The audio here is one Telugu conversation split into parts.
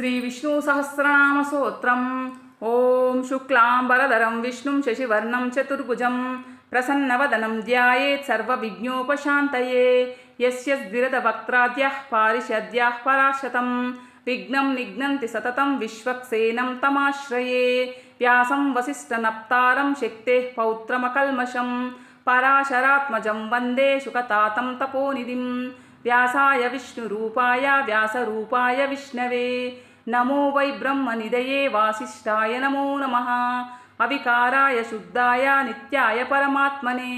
శ్రీ విష్ణు సహస్రనామ స్తోత్రం. ఓం శుక్లాంబరధరం విష్ణుం శశివర్ణం చతుర్భుజం ప్రసన్నవదనం ధ్యాయేత్ సర్వవిఘ్నోపశాంతయే. యస్య ద్విరదవక్త్రాద్యః పారిషద్యః పరాశతం విఘ్నం నిఘ్నంతి సతతం విశ్వక్సేనం తమాశ్రయే. వ్యాసం వసిష్ఠనప్తారం శక్తేః పౌత్రమకల్మషం పరాశరాత్మజం వందే శుకతాతం తపోనిధిం. వ్యాసాయ విష్ణురూపాయ వ్యాసరూపాయ విష్ణవే నమో వై బ్రహ్మనిధయే వాసిష్ఠాయ నమో నమః. అవికారాయ శుద్ధాయ నిత్యాయ పరమాత్మనే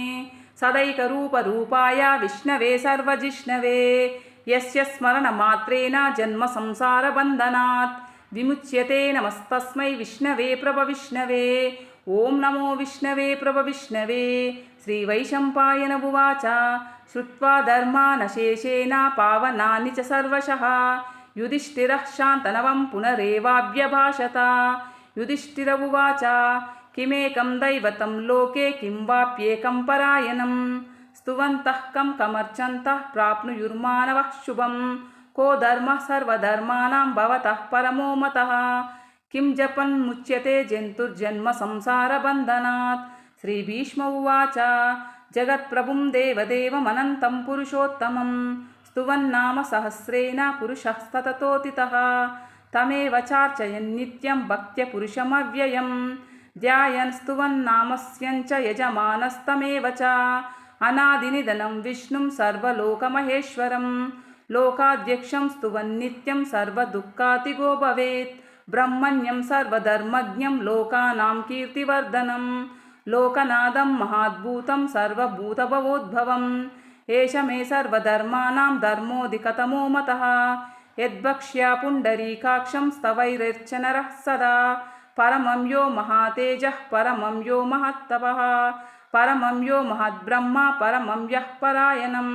సదైకరూపరూపాయ విష్ణవే సర్వజిష్ణవే. యస్య స్మరణమాత్రేణ జన్మ సంసారబంధనాత్ విముచ్యతే. నమస్తస్మై విష్ణవే ప్రభవిష్ణవే. ఓం నమో విష్ణవే ప్రభవిష్ణవే. శ్రీవైశంపాయన ఉవాచ శ్రుత్వా ధర్మానశేషేణ పావనాని చ సర్వశః యుధిష్ఠిరః శాంతనవం పునరేవాభ్యభాషత. యుధిష్ఠిర ఉవాచ కిమేకం దైవతం లోకే కిం వాప్యేకం పరాయణం స్తువంతః కం కమర్చంతః ప్రాప్నుయుర్మానవః శుభం. కో ధర్మః సర్వధర్మాణాం భవతః పరమో మతః కిం జపన్ముచ్యతే జంతుర్జన్మ సంసారబంధనాత్. శ్రీభీష్మ ఉవాచ జగత్ప్రభుం దేవదేవమనంతం పురుషోత్తమం స్తువన్నామ సహస్రేణ పురుషः సతతోతితః తమేవ చార్చయన్నిత్యం భక్త్యా పురుషమవ్యయం. ధ్యాయన్ స్తువన్నామస్యంచ యజమానస్తమేవ చ అనాదినిధనం విష్ణుం సర్వలోకమహేశ్వరం. లోకాధ్యక్షం స్తువన్నిత్యం సర్వదుఃఖాతిగో భవేత్. బ్రహ్మణ్యం సర్వధర్మజ్ఞం లోకానాం కీర్తివర్ధనం లోకనాథం మహాద్భూతం సర్వభూతభవోద్భవం. ఏష మే సర్వధర్మాణాం ధర్మోధికతమో మతః యద్భక్ష్యా పుండరీకాక్షం స్తవైరర్చనరః సదా. పరమం యో మహాతేజః పరమం యో మహత్తపః పరమం యో మహద్బ్రహ్మ పరమం యః పరాయణం.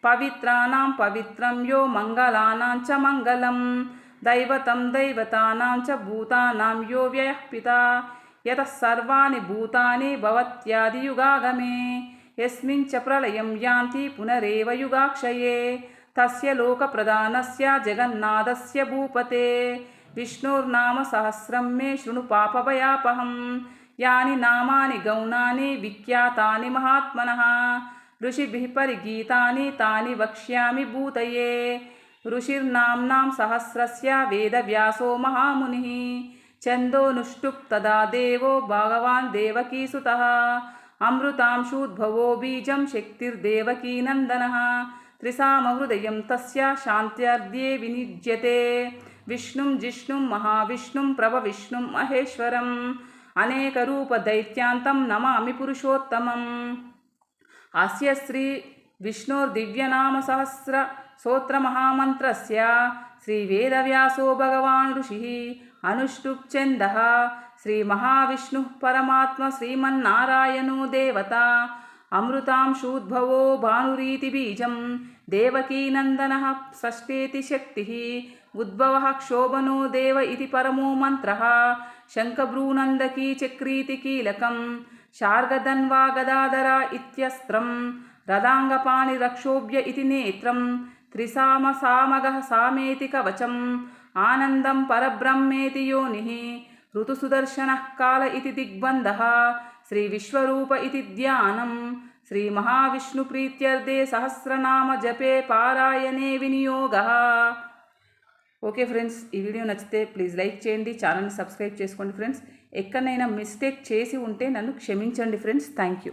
పవిత్రాణాం పవిత్రం యో మంగళానాం చ మంగళం దైవతం దైవతానాం చ భూతానాం యో వ్యయః పితా. యతః సర్వాణి భూతాని భవత్యాదియుగాగమే యస్మిన్ చ ప్రళయం యాంతి పునరేవ యుగాక్షయే. తస్య లోకప్రధానస్య జగన్నాథస్య భూపతే విష్ణోర్నామ సహస్రం మే శృణు పాపభయాపహం. యాని నామాని గౌణాని విఖ్యాతాని మహాత్మనః ఋషిభిః పరిగీతాని తాని వక్ష్యామి భూతయే. ఋషిర్నామ్నాం సహస్రస్య వేదవ్యాసో మహామునిః ఛందోనుష్టుప్ తదా దేవో భగవాన్ దేవకీసుతః. అమృతాంశూద్భవో బీజం శక్తిర్దేవకీనందనః త్రిసామహృదయం తస్య శాంత్యర్ధ్యే వినిజ్యతే. విష్ణుం జిష్ణుం మహావిష్ణుం ప్రభవిష్ణుం మహేశ్వరం అనేకరూపదైత్యాంతం నమామి పురుషోత్తమం. అస్య శ్రీ విష్ణోర్దివ్యనామసహస్ర స్తోత్రమహామంత్రస్య శ్రీవేదవ్యాసో భగవాన్ ఋషిః అనుష్టుప్ ఛందః. శ్రీమహావిష్ణుః పరమాత్మ శ్రీమన్నారాయణో దేవత అమృతాంశూద్భవో భానురీతి బీజం దేవకీనందనః షష్ఠేతి శక్తిః ఉద్భవః క్షోభనో దేవ ఇతి పరమో మంత్రః. శంఖభ్రూనందకీ చక్రీతి కీలకం శార్గధన్వా గదాధర ఇత్యస్త్రం రథాంగపాణిరక్షోభ్య ఇతి నేత్రం. త్రిసామసామగః సామేతి కవచం ఆనందం పరబ్రహ్మేతి యోనిః. ఋతుసుదర్శనః కాల ఇతి దిగ్బంధః శ్రీవిశ్వరూప ఇతి ధ్యానం. శ్రీమహావిష్ణుప్రీత్యర్థే సహస్రనామ జపే పారాయణే వినియోగః. ఓకే ఫ్రెండ్స్, ఈ వీడియో నచ్చితే ప్లీజ్ లైక్ చేయండి, ఛానల్ని సబ్స్క్రైబ్ చేసుకోండి ఫ్రెండ్స్. ఎక్కడైనా మిస్టేక్ చేసి ఉంటే నన్ను క్షమించండి ఫ్రెండ్స్. Thank you.